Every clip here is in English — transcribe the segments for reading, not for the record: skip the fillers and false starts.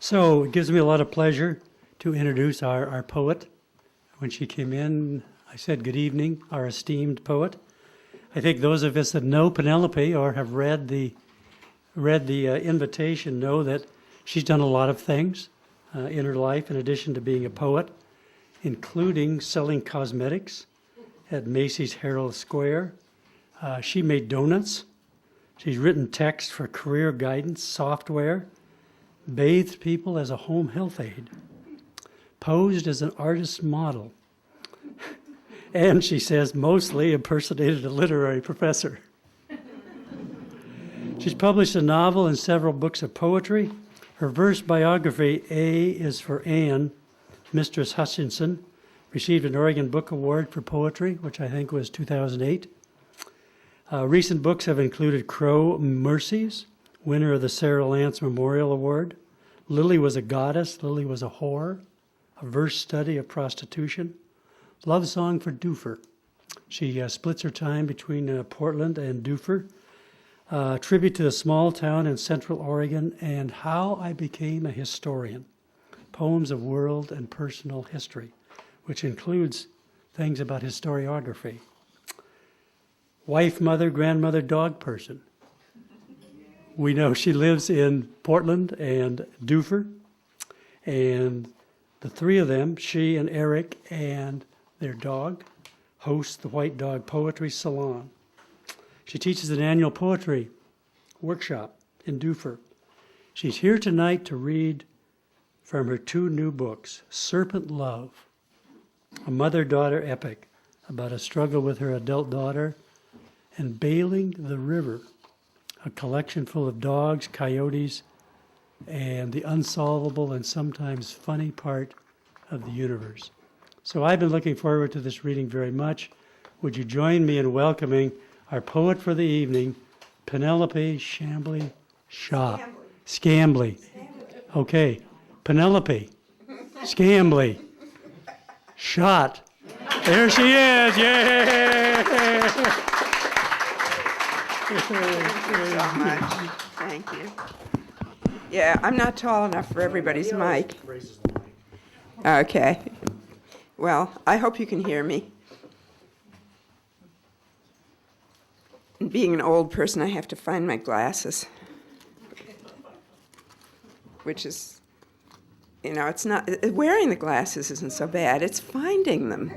So it gives me a lot of pleasure to introduce our poet. When she came in, I said, good evening, our esteemed poet. I think those of us that know Penelope or have read the invitation know that she's done a lot of things in her life in addition to being a poet, including selling cosmetics at Macy's Herald Square. She made donuts. She's written text for career guidance software, bathed people as a home health aide, posed as an artist model, and she says mostly impersonated a literary professor. She's published a novel and several books of poetry. Her verse biography, A is for Anne, Mistress Hutchinson, received an Oregon Book Award for poetry, which I think was 2008. Recent books have included Crow Mercies, winner of the Sarah Lance Memorial Award. Lily Was a Goddess, Lily Was a Whore, a verse study of prostitution. Love Song for Doofer. She splits her time between Portland and Doofer. Tribute to the small town in Central Oregon and How I Became a Historian. Poems of world and personal history, which includes things about historiography. Wife, mother, grandmother, dog person. We know she lives in Portland and Doofer, and the three of them, she and Eric and their dog, host the White Dog Poetry Salon. She teaches an annual poetry workshop in Doofer. She's here tonight to read from her two new books, Serpent Love, a mother-daughter epic about a struggle with her adult daughter, and Bailing the River, a collection full of dogs, coyotes, and the unsolvable and sometimes funny part of the universe. So I've been looking forward to this reading very much. Would you join me in welcoming our poet for the evening, Penelope Scambly Schott. Scambly. Okay. Penelope Scambly Schott. There she is. Yay! Thank you so much. Thank you. Yeah, I'm not tall enough for everybody's mic. Okay. Well, I hope you can hear me. And being an old person, I have to find my glasses, which is, it's not, wearing the glasses isn't so bad. It's finding them.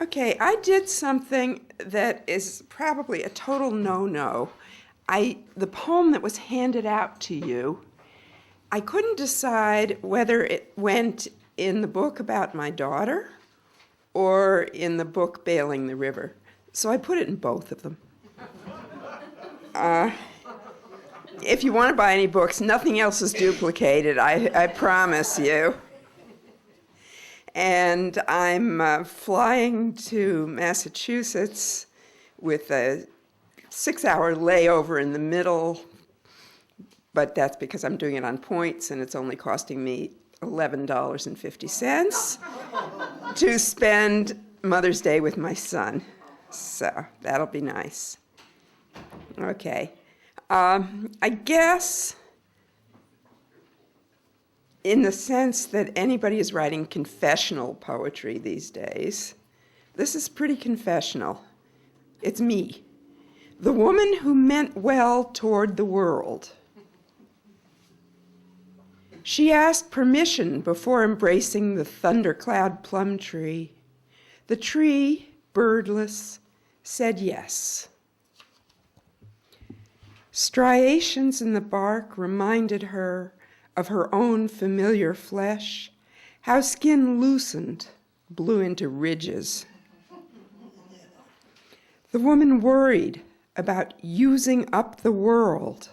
Okay, I did something that is probably a total no-no. The poem that was handed out to you, I couldn't decide whether it went in the book about my daughter or in the book Bailing the River. So I put it in both of them. If you want to buy any books, nothing else is duplicated, I promise you. And I'm flying to Massachusetts with a 6-hour layover in the middle, but that's because I'm doing it on points and it's only costing me $11.50 to spend Mother's Day with my son. So that'll be nice. Okay. I guess in the sense that anybody is writing confessional poetry these days, this is pretty confessional. It's me, the woman who meant well toward the world. She asked permission before embracing the thundercloud plum tree. The tree, birdless, said yes. Striations in the bark reminded her of her own familiar flesh, how skin loosened, blew into ridges. The woman worried about using up the world.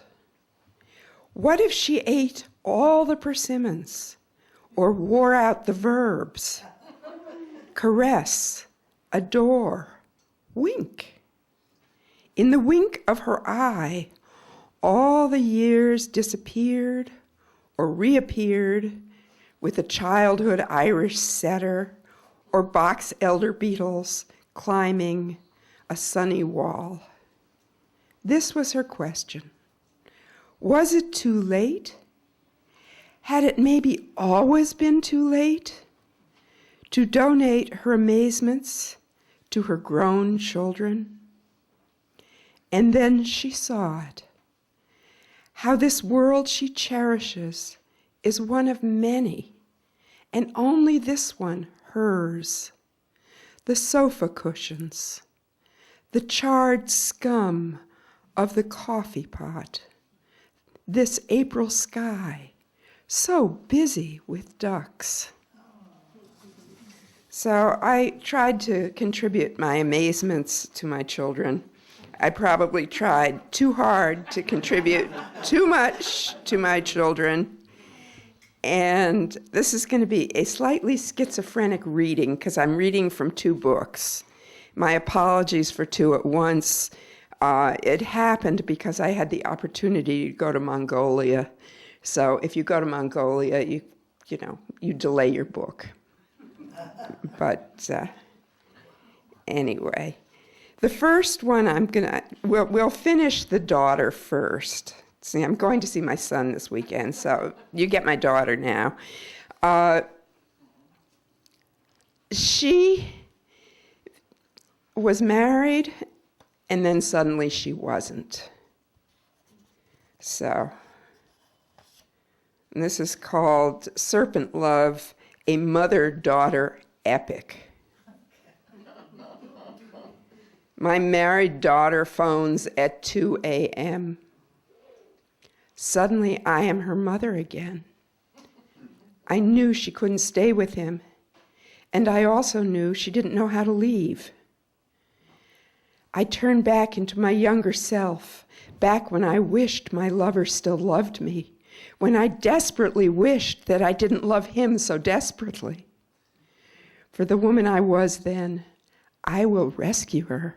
What if she ate all the persimmons or wore out the verbs? Caress, adore, wink. In the wink of her eye, all the years disappeared or reappeared with a childhood Irish setter or box elder beetles climbing a sunny wall. This was her question. Was it too late? Had it maybe always been too late to donate her amazements to her grown children? And then she saw it, how this world she cherishes is one of many, and only this one hers. The sofa cushions, the charred scum of the coffee pot, this April sky, so busy with ducks. So I tried to contribute my amazements to my children. I probably tried too hard to contribute too much to my children. And this is going to be a slightly schizophrenic reading because I'm reading from two books. My apologies for two at once. It happened because I had the opportunity to go to Mongolia. So if you go to Mongolia, you delay your book. But anyway, the first one we'll finish the daughter first. See, I'm going to see my son this weekend, so you get my daughter now. She was married, and then suddenly she wasn't. So, and this is called Serpent Love, a mother-daughter epic. My married daughter phones at 2 a.m. Suddenly, I am her mother again. I knew she couldn't stay with him, and I also knew she didn't know how to leave. I turned back into my younger self, back when I wished my lover still loved me, when I desperately wished that I didn't love him so desperately. For the woman I was then, I will rescue her.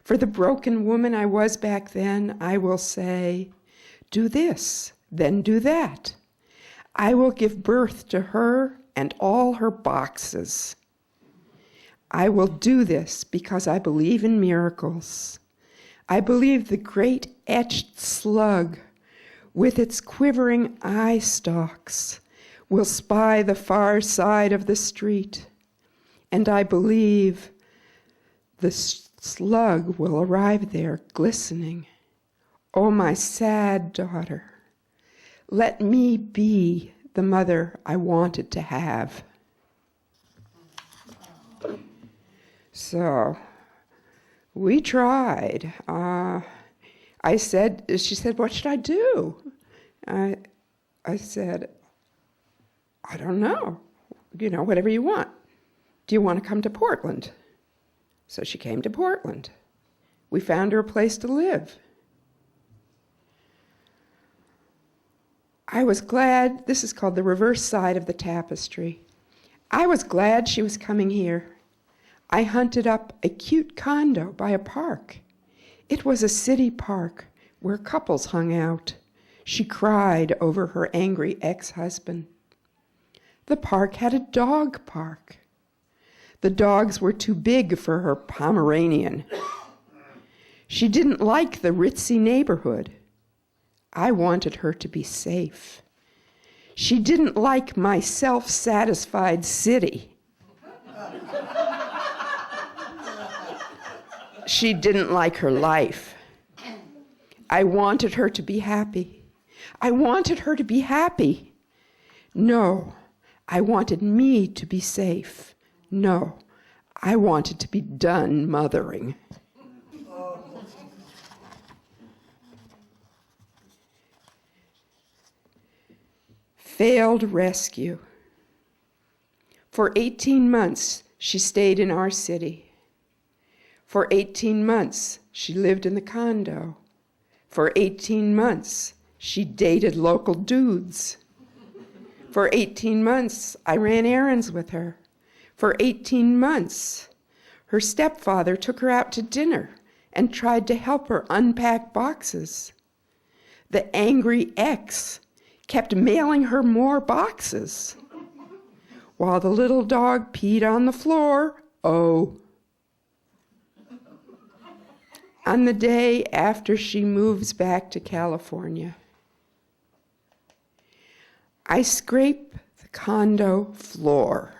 For the broken woman I was back then, I will say, do this, then do that. I will give birth to her and all her boxes. I will do this because I believe in miracles. I believe the great etched slug with its quivering eye stalks will spy the far side of the street. And I believe the slug will arrive there glistening. Oh, my sad daughter, let me be the mother I wanted to have. So we tried. She said, what should I do? I said, I don't know. Whatever you want. Do you want to come to Portland? So she came to Portland. We found her a place to live. I was glad, this is called the reverse side of the tapestry. I was glad she was coming here. I hunted up a cute condo by a park. It was a city park where couples hung out. She cried over her angry ex-husband. The park had a dog park. The dogs were too big for her Pomeranian. She didn't like the ritzy neighborhood. I wanted her to be safe. She didn't like my self-satisfied city. She didn't like her life. I wanted her to be happy. I wanted her to be happy. No, I wanted me to be safe. No, I wanted to be done mothering. Failed rescue. For 18 months, she stayed in our city. For 18 months, she lived in the condo. For 18 months, she dated local dudes. For 18 months, I ran errands with her. For 18 months, her stepfather took her out to dinner and tried to help her unpack boxes. The angry ex kept mailing her more boxes. While the little dog peed on the floor, on the day after she moves back to California. I scrape the condo floor.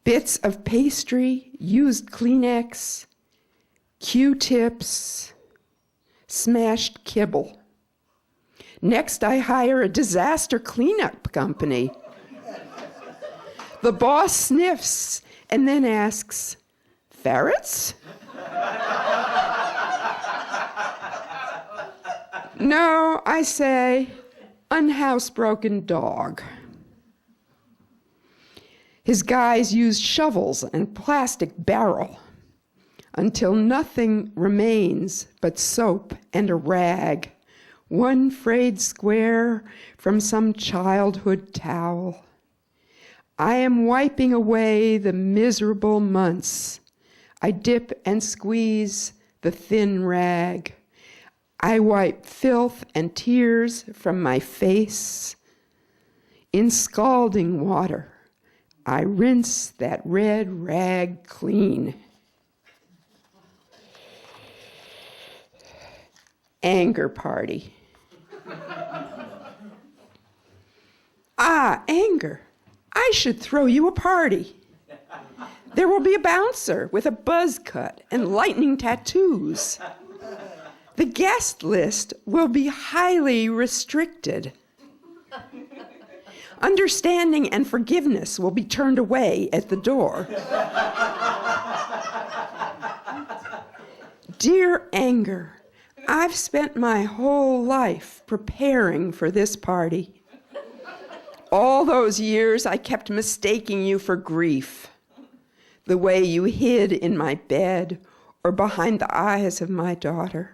Bits of pastry, used Kleenex, Q-tips, smashed kibble. Next, I hire a disaster cleanup company. The boss sniffs and then asks, "Ferrets?" "No," I say, "unhousebroken dog." His guys use shovels and plastic barrel until nothing remains but soap and a rag, one frayed square from some childhood towel. I am wiping away the miserable months. I dip and squeeze the thin rag. I wipe filth and tears from my face. In scalding water, I rinse that red rag clean. Anger party. Ah, anger. I should throw you a party. There will be a bouncer with a buzz cut and lightning tattoos. The guest list will be highly restricted. Understanding and forgiveness will be turned away at the door. Dear anger, I've spent my whole life preparing for this party. All those years I kept mistaking you for grief. The way you hid in my bed or behind the eyes of my daughter.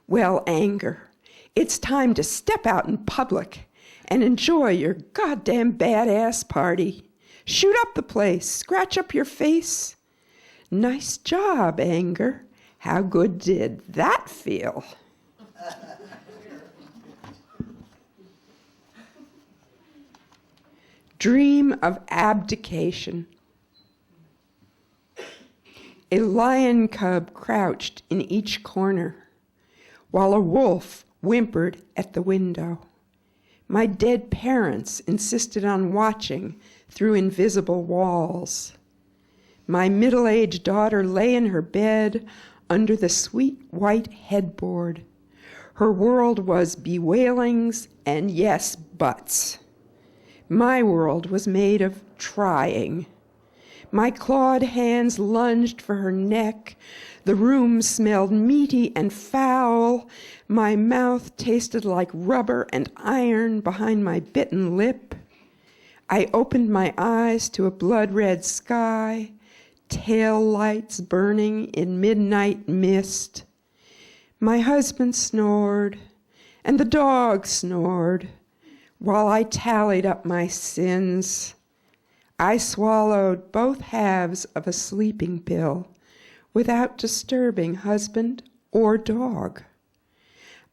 Well, anger, it's time to step out in public and enjoy your goddamn badass party. Shoot up the place, scratch up your face. Nice job, anger. How good did that feel? Dream of abdication. A lion cub crouched in each corner, while a wolf whimpered at the window. My dead parents insisted on watching through invisible walls. My middle-aged daughter lay in her bed under the sweet white headboard. Her world was bewailings and yes, buts. My world was made of trying. My clawed hands lunged for her neck. The room smelled meaty and foul. My mouth tasted like rubber and iron behind my bitten lip. I opened my eyes to a blood-red sky, tail lights burning in midnight mist. My husband snored, and the dog snored, while I tallied up my sins. I swallowed both halves of a sleeping pill without disturbing husband or dog.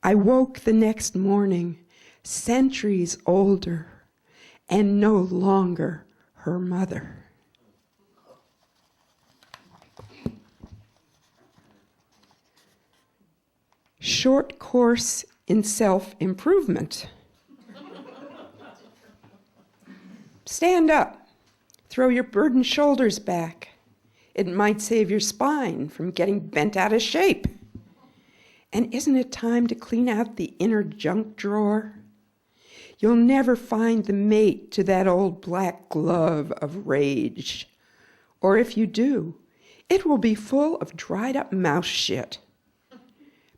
I woke the next morning, centuries older, and no longer her mother. Short course in self-improvement. Stand up. Throw your burdened shoulders back. It might save your spine from getting bent out of shape. And isn't it time to clean out the inner junk drawer? You'll never find the mate to that old black glove of rage. Or if you do, it will be full of dried up mouse shit.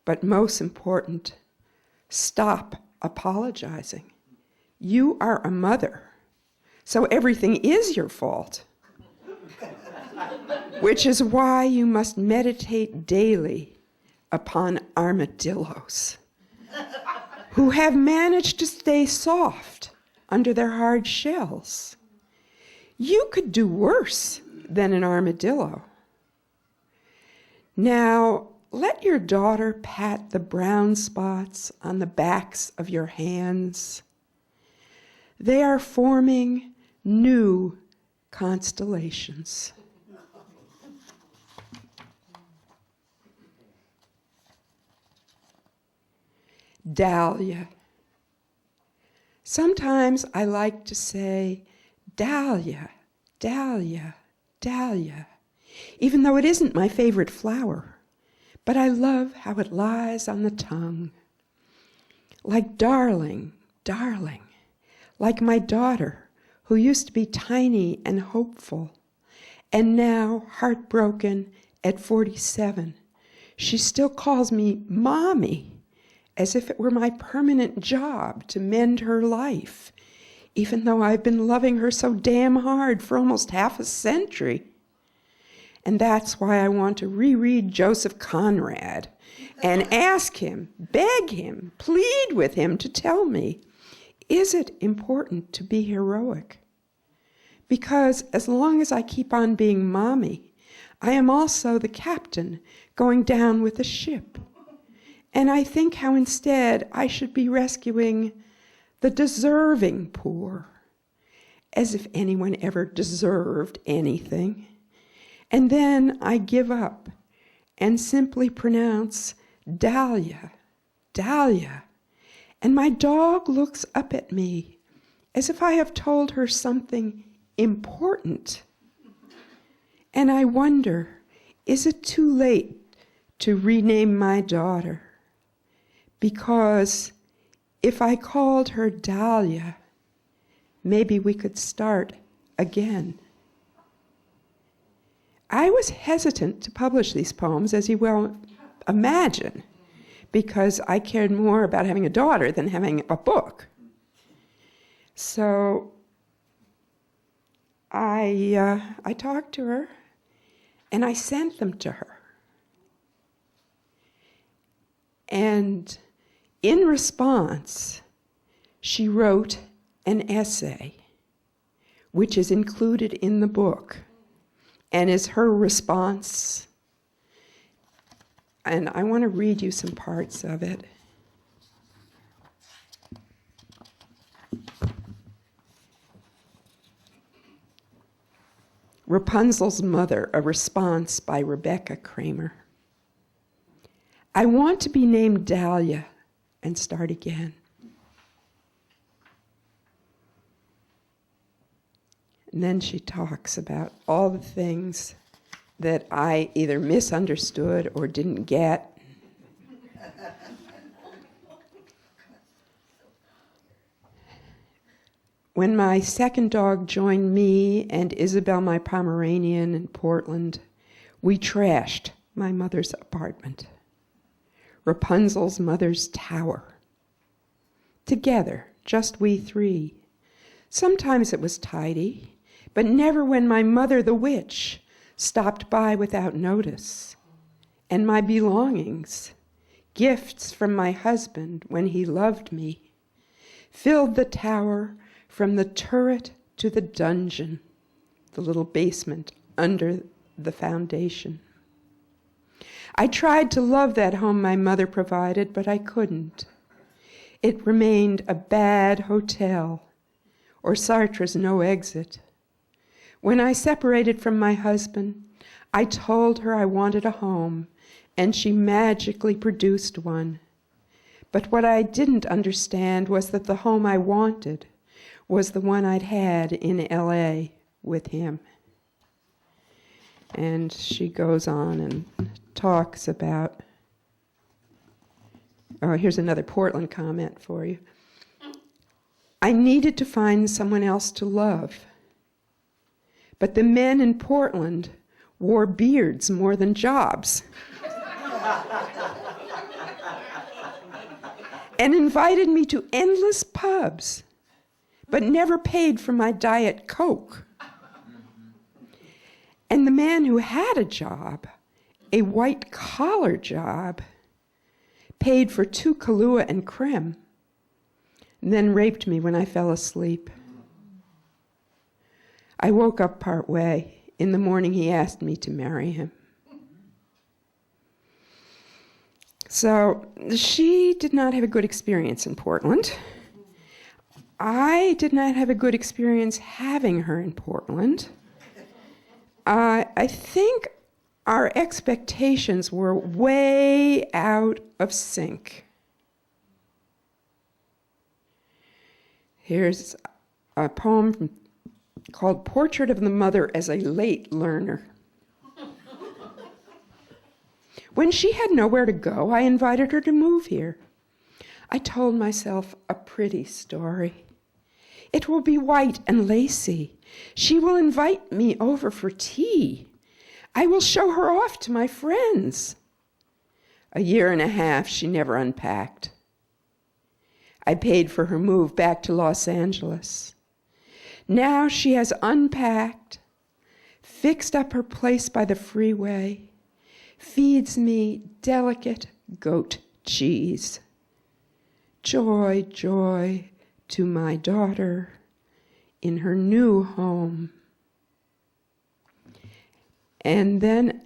But most important, stop apologizing. You are a mother. So everything is your fault, which is why you must meditate daily upon armadillos who have managed to stay soft under their hard shells. You could do worse than an armadillo. Now, let your daughter pat the brown spots on the backs of your hands. They are forming new constellations. Dahlia. Sometimes I like to say Dahlia, Dahlia, Dahlia, even though it isn't my favorite flower, but I love how it lies on the tongue. Like darling, darling, like my daughter, who used to be tiny and hopeful, and now heartbroken at 47. She still calls me Mommy, as if it were my permanent job to mend her life, even though I've been loving her so damn hard for almost half a century. And that's why I want to reread Joseph Conrad and ask him, beg him, plead with him to tell me, is it important to be heroic? Because as long as I keep on being Mommy, I am also the captain going down with the ship. And I think how instead I should be rescuing the deserving poor, as if anyone ever deserved anything. And then I give up and simply pronounce Dahlia, Dahlia. And my dog looks up at me as if I have told her something important. And I wonder, is it too late to rename my daughter? Because if I called her Dahlia, maybe we could start again. I was hesitant to publish these poems, as you well imagine, because I cared more about having a daughter than having a book. So I talked to her, and I sent them to her. And in response, she wrote an essay, which is included in the book, and is her response. And I want to read you some parts of it. Rapunzel's Mother, a response by Rebecca Kramer. I want to be named Dahlia and start again. And then she talks about all the things that I either misunderstood or didn't get. When my second dog joined me and Isabel, my Pomeranian, in Portland, we trashed my mother's apartment, Rapunzel's mother's tower. Together, just we three. Sometimes it was tidy, but never when my mother, the witch, stopped by without notice. And my belongings, gifts from my husband when he loved me, filled the tower from the turret to the dungeon, the little basement under the foundation. I tried to love that home my mother provided, but I couldn't. It remained a bad hotel, or Sartre's no exit. When I separated from my husband, I told her I wanted a home, and she magically produced one. But what I didn't understand was that the home I wanted was the one I'd had in L.A. with him. And she goes on and talks about, oh, here's another Portland comment for you. I needed to find someone else to love. But the men in Portland wore beards more than jobs. And invited me to endless pubs, but never paid for my Diet Coke. And the man who had a job, a white-collar job, paid for 2 Kahlua and creme, and then raped me when I fell asleep. I woke up part way. In the morning, he asked me to marry him. So she did not have a good experience in Portland. I did not have a good experience having her in Portland. I think our expectations were way out of sync. Here's a poem called Portrait of the Mother as a Late Learner. When she had nowhere to go, I invited her to move here. I told myself a pretty story. It will be white and lacy. She will invite me over for tea. I will show her off to my friends. A year and a half, she never unpacked. I paid for her move back to Los Angeles. Now she has unpacked, fixed up her place by the freeway, feeds me delicate goat cheese. Joy, joy to my daughter in her new home. And then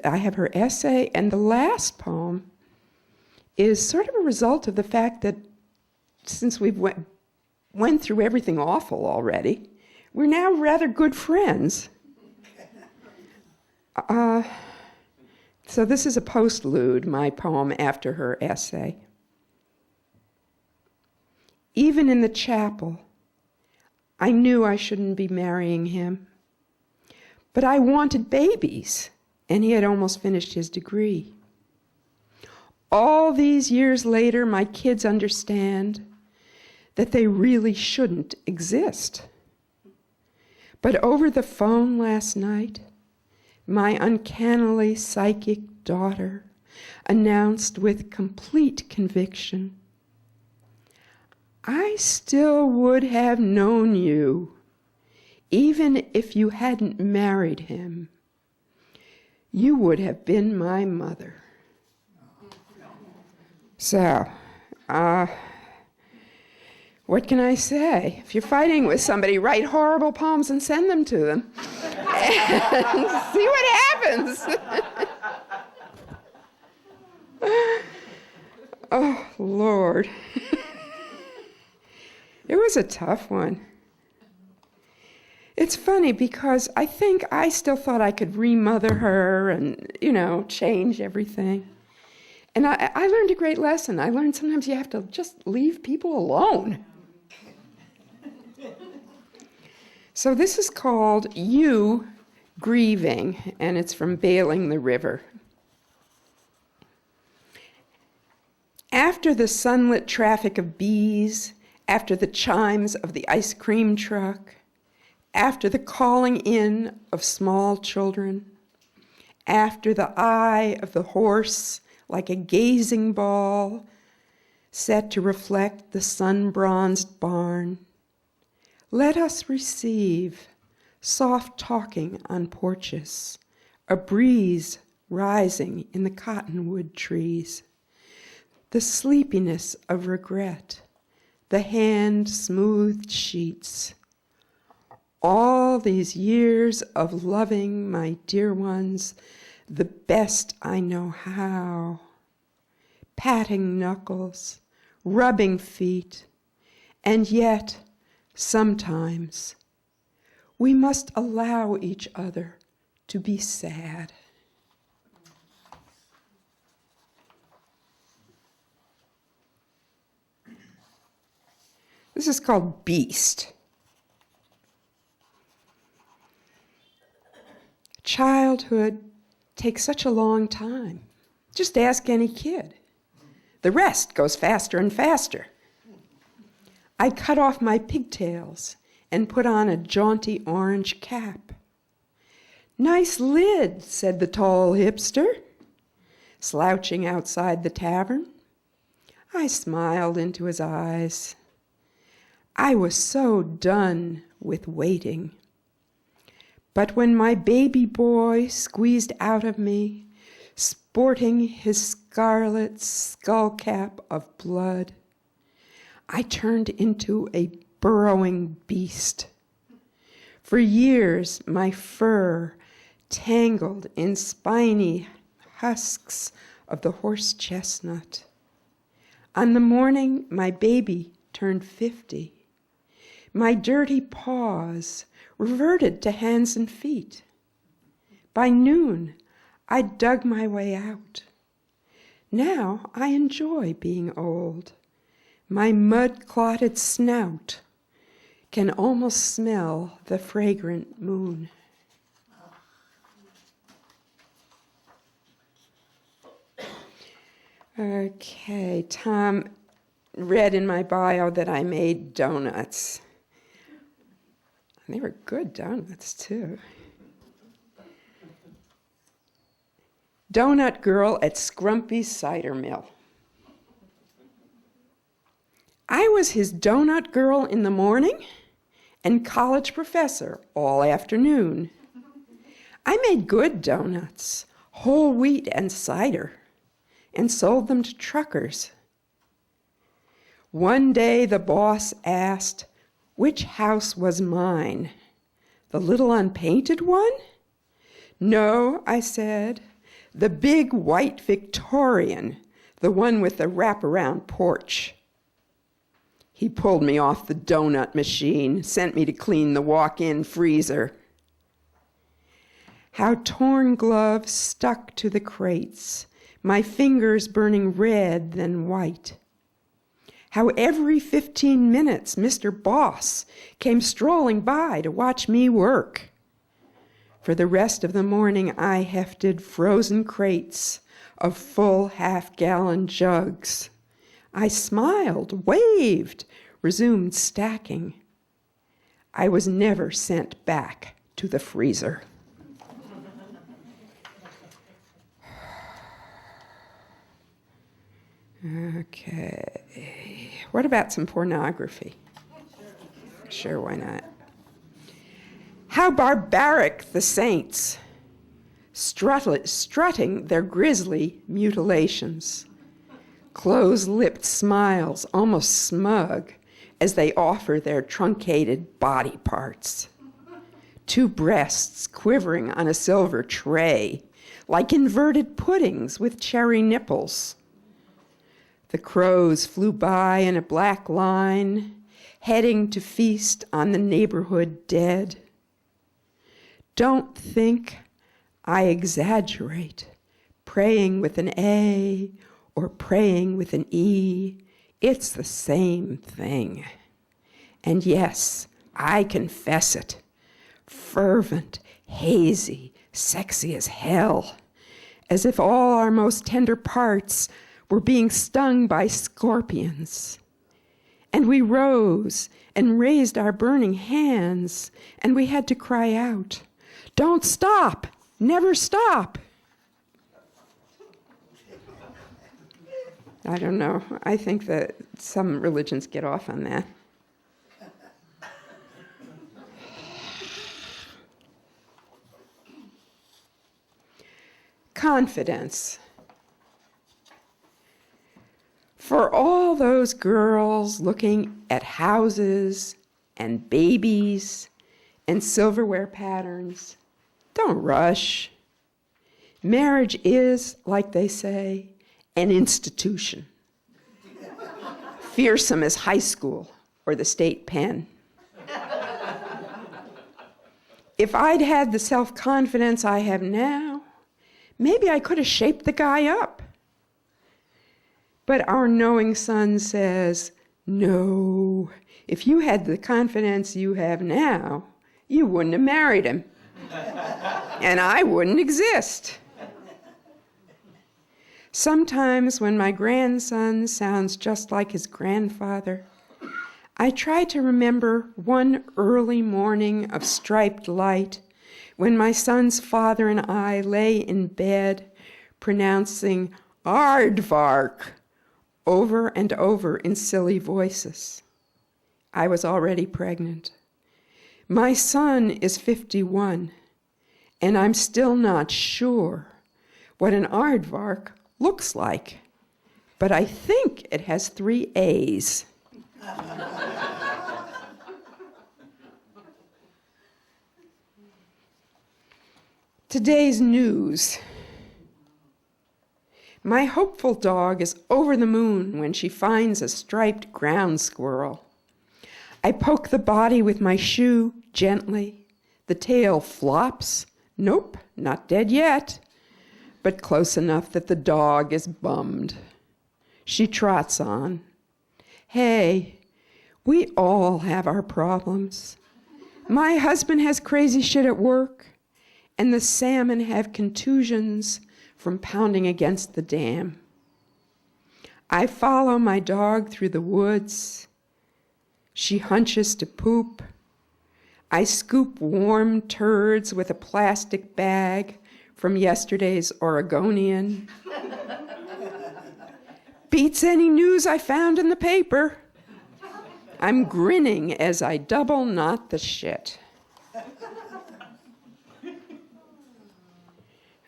I have her essay, and the last poem is sort of a result of the fact that since we've went through everything awful already, we're now rather good friends. So this is a postlude, my poem after her essay. Even in the chapel, I knew I shouldn't be marrying him. But I wanted babies, and he had almost finished his degree. All these years later, my kids understand that they really shouldn't exist. But over the phone last night, my uncannily psychic daughter announced with complete conviction, I still would have known you, even if you hadn't married him. You would have been my mother. So, what can I say? If you're fighting with somebody, write horrible poems and send them to them. And see what happens. Oh, Lord. It was a tough one. It's funny because I think I still thought I could remother her and, change everything. And I learned a great lesson. I learned sometimes you have to just leave people alone. So this is called You Grieving, and it's from Bailing the River. After the sunlit traffic of bees, after the chimes of the ice cream truck, after the calling in of small children, after the eye of the horse like a gazing ball set to reflect the sun-bronzed barn, let us receive soft talking on porches, a breeze rising in the cottonwood trees, the sleepiness of regret, the hand-smoothed sheets. All these years of loving my dear ones the best I know how, patting knuckles, rubbing feet, and yet, sometimes, we must allow each other to be sad. This is called Beast. Childhood takes such a long time. Just ask any kid. The rest goes faster and faster. I cut off my pigtails and put on a jaunty orange cap. Nice lid, said the tall hipster, slouching outside the tavern. I smiled into his eyes. I was so done with waiting. But when my baby boy squeezed out of me, sporting his scarlet skullcap of blood, I turned into a burrowing beast. For years, my fur tangled in spiny husks of the horse chestnut. On the morning my baby turned 50, my dirty paws reverted to hands and feet. By noon, I dug my way out. Now I enjoy being old. My mud-clotted snout can almost smell the fragrant moon. Okay, Tom read in my bio that I made donuts. They were good donuts, too. Donut girl at Scrumpy's cider mill. I was his donut girl in the morning and college professor all afternoon. I made good donuts, whole wheat and cider, and sold them to truckers. One day the boss asked which house was mine, the little unpainted one? No, I said, the big white Victorian, the one with the wraparound porch. He pulled me off the donut machine, sent me to clean the walk-in freezer. How torn gloves stuck to the crates, my fingers burning red then white. How every 15 minutes Mr. Boss came strolling by to watch me work. For the rest of the morning I hefted frozen crates of full half-gallon jugs. I smiled, waved, resumed stacking. I was never sent back to the freezer. Okay, what about some pornography? Sure, why not? How barbaric the saints, strutting their grisly mutilations. Close-lipped smiles, almost smug, as they offer their truncated body parts. Two breasts quivering on a silver tray, like inverted puddings with cherry nipples. The crows flew by in a black line, heading to feast on the neighborhood dead. Don't think I exaggerate, praying with an A or praying with an E. It's the same thing. And yes, I confess it. Fervent, hazy, sexy as hell. As if all our most tender parts were being stung by scorpions. And we rose and raised our burning hands, and we had to cry out, "Don't stop! Never stop!" I don't know. I think that some religions get off on that. Confidence. For all those girls looking at houses and babies and silverware patterns, don't rush. Marriage is, like they say, an institution. Fearsome as high school or the state pen. If I'd had the self-confidence I have now, maybe I could have shaped the guy up. But our knowing son says, no, if you had the confidence you have now, you wouldn't have married him. And I wouldn't exist. Sometimes when my grandson sounds just like his grandfather, I try to remember one early morning of striped light when my son's father and I lay in bed pronouncing aardvark over and over in silly voices. I was already pregnant. My son is 51, and I'm still not sure what an aardvark looks like, but I think it has 3 A's. Today's news. My hopeful dog is over the moon when she finds a striped ground squirrel. I poke the body with my shoe gently. The tail flops. Nope, not dead yet, but close enough that the dog is bummed. She trots on. Hey, we all have our problems. My husband has crazy shit at work, and the salmon have contusions from pounding against the dam. I follow my dog through the woods. She hunches to poop. I scoop warm turds with a plastic bag from yesterday's Oregonian. Beats any news I found in the paper. I'm grinning as I double knot the shit.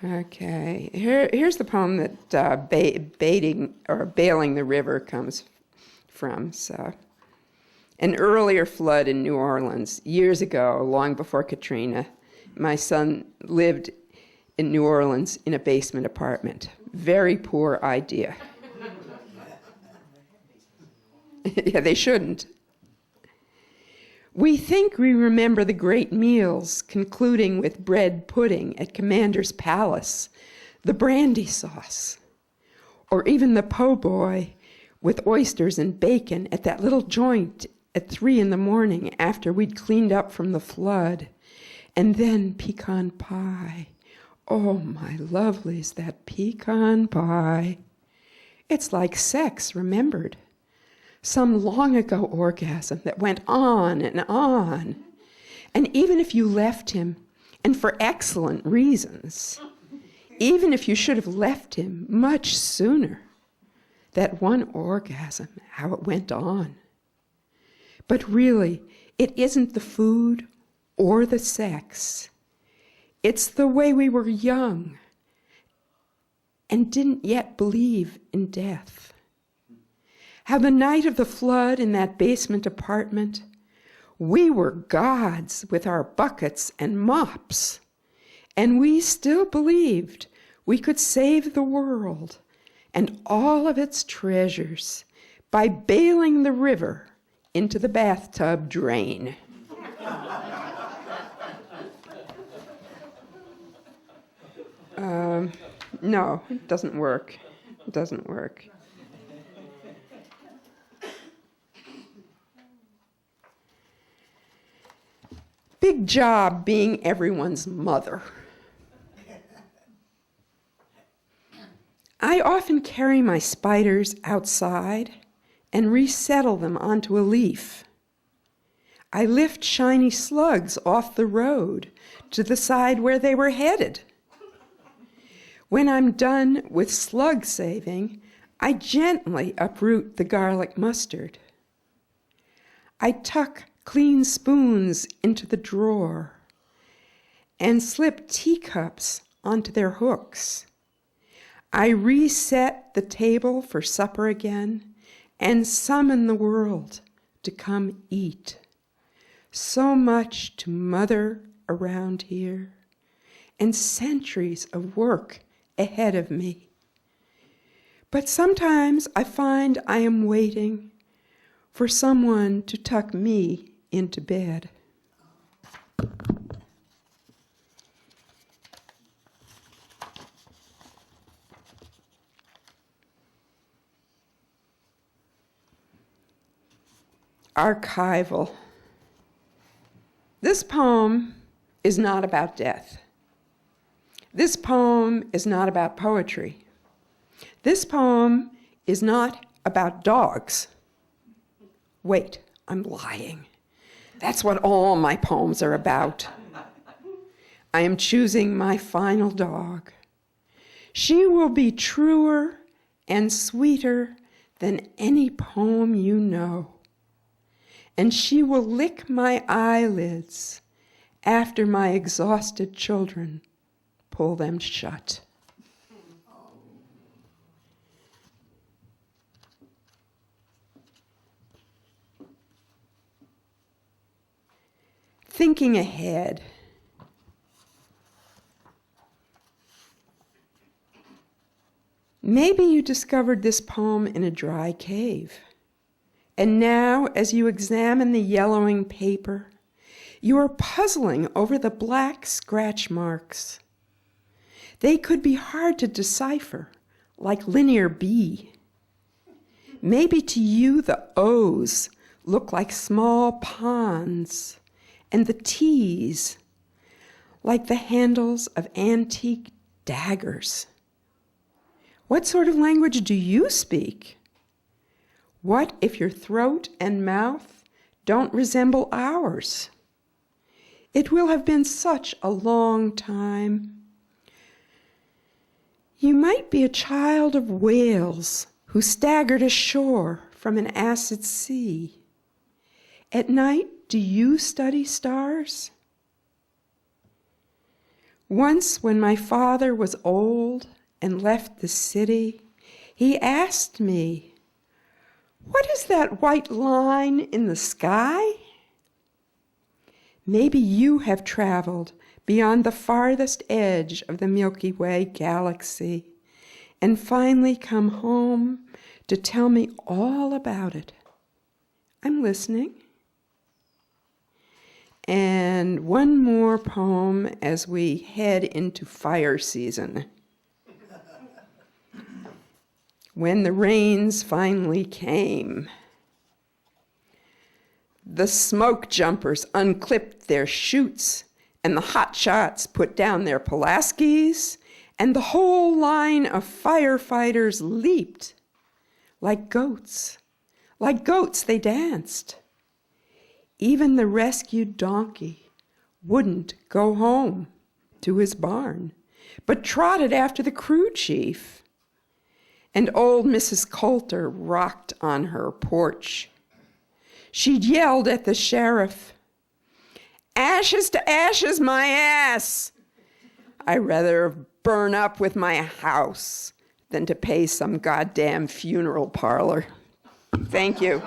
Okay, here's the poem that Bailing the River comes from. So, an earlier flood in New Orleans, years ago, long before Katrina. My son lived in New Orleans in a basement apartment. Very poor idea. Yeah, they shouldn't. We think we remember the great meals, concluding with bread pudding at Commander's Palace, the brandy sauce, or even the po' boy with oysters and bacon at that little joint at 3 a.m. after we'd cleaned up from the flood, and then pecan pie. Oh, my lovelies, that pecan pie. It's like sex remembered. Some long ago orgasm that went on and on. And even if you left him, and for excellent reasons, even if you should have left him much sooner, that one orgasm, how it went on. But really, it isn't the food or the sex. It's the way we were young and didn't yet believe in death. How the night of the flood in that basement apartment, we were gods with our buckets and mops, and we still believed we could save the world and all of its treasures by bailing the river into the bathtub drain. No, it doesn't work. It doesn't work. Big job being everyone's mother. I often carry my spiders outside and resettle them onto a leaf. I lift shiny slugs off the road to the side where they were headed. When I'm done with slug saving, I gently uproot the garlic mustard. I tuck clean spoons into the drawer and slip teacups onto their hooks. I reset the table for supper again and summon the world to come eat. So much to mother around here, and centuries of work ahead of me. But sometimes I find I am waiting for someone to tuck me into bed. Archival. This poem is not about death. This poem is not about poetry. This poem is not about dogs. Wait, I'm lying. That's what all my poems are about. I am choosing my final dog. She will be truer and sweeter than any poem you know. And she will lick my eyelids after my exhausted children pull them shut. Thinking ahead. Maybe you discovered this poem in a dry cave. And now, as you examine the yellowing paper, you are puzzling over the black scratch marks. They could be hard to decipher, like linear B. Maybe to you the O's look like small ponds, and the T's like the handles of antique daggers. What sort of language do you speak? What if your throat and mouth don't resemble ours? It will have been such a long time. You might be a child of whales who staggered ashore from an acid sea. At night, do you study stars? Once, when my father was old and left the city, he asked me, "What is that white line in the sky?" Maybe you have traveled beyond the farthest edge of the Milky Way galaxy and finally come home to tell me all about it. I'm listening. And one more poem as we head into fire season. When the rains finally came, the smoke jumpers unclipped their chutes, and the hot shots put down their Pulaskis, and the whole line of firefighters leaped. Like goats they danced. Even the rescued donkey wouldn't go home to his barn, but trotted after the crew chief. And old Mrs. Coulter rocked on her porch. She'd yelled at the sheriff, "Ashes to ashes, my ass! I'd rather burn up with my house than to pay some goddamn funeral parlor." Thank you.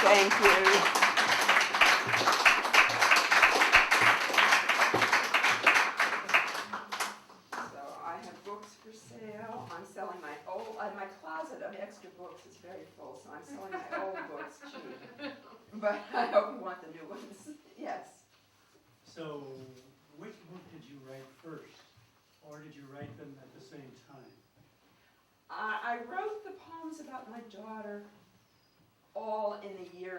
Thank you. So I have books for sale. I'm selling my closet of extra books is very full, so I'm selling my old books cheap. But I hope you want the new ones. Yes. So, which book did you write first? Or did you write them at the same time? I wrote the poems about my daughter all in the year